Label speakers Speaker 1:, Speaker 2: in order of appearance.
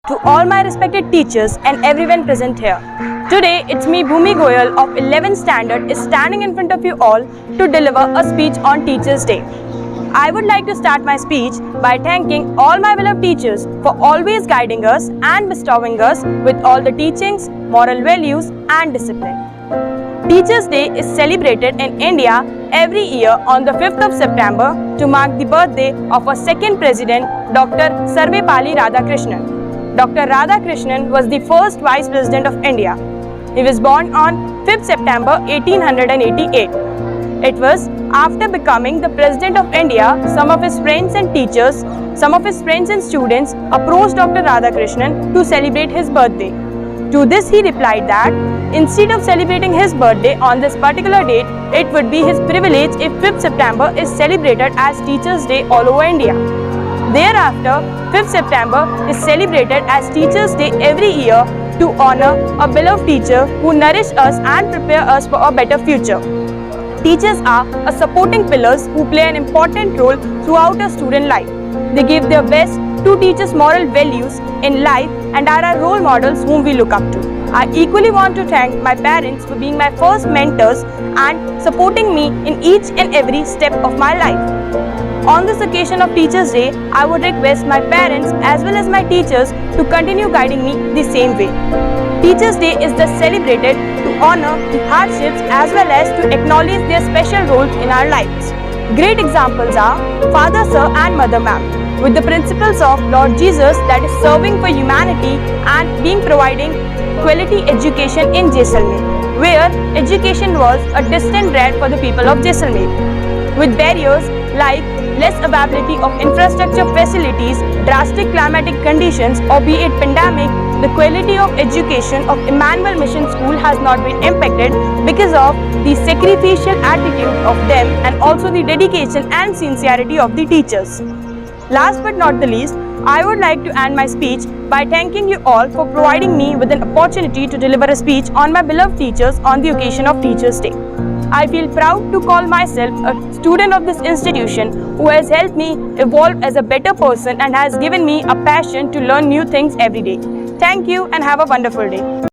Speaker 1: to all my respected teachers and everyone present here. Today, it's me Bhumi Goyal of 11th standard is standing in front of you all to deliver a speech on Teachers' Day. I would like to start my speech by thanking all my beloved teachers for always guiding us and bestowing us with all the teachings, moral values and discipline. Teachers' Day is celebrated in India every year on the 5th of September to mark the birthday of our second president, Dr. Sarvepalli Radhakrishnan. Dr. Radhakrishnan was the first Vice President of India. He was born on 5th September 1888. It was after becoming the President of India, some of his friends and teachers, some of his friends and students approached Dr. Radhakrishnan to celebrate his birthday. To this he replied that instead of celebrating his birthday on this particular date, it would be his privilege if 5th September is celebrated as Teachers' Day all over India. Thereafter, 5th September is celebrated as Teachers' Day every year to honor a beloved teacher who nourish us and prepare us for a better future. Teachers are a supporting pillars who play an important role throughout a student life. They give their best to teach us moral values in life and are our role models whom we look up to. I equally want to thank my parents for being my first mentors and supporting me in each and every step of my life. On this occasion of Teachers' Day, I would request my parents as well as my teachers to continue guiding me the same way. Teachers' Day is thus celebrated to honor the hardships as well as to acknowledge their special roles in our lives. Great examples are Father Sir and Mother Ma'am, with the principles of Lord Jesus, that is serving for humanity and being providing quality education in Jaisalmer, where education was a distant dread for the people of Jaisalmer. With barriers like less availability of infrastructure facilities, drastic climatic conditions, or be it pandemic, the quality of education of Emmanuel Mission School has not been impacted because of the sacrificial attitude of them and also the dedication and sincerity of the teachers. Last but not the least, I would like to end my speech by thanking you all for providing me with an opportunity to deliver a speech on my beloved teachers on the occasion of Teachers' Day. I feel proud to call myself a student of this institution who has helped me evolve as a better person and has given me a passion to learn new things every day. Thank you and have a wonderful day.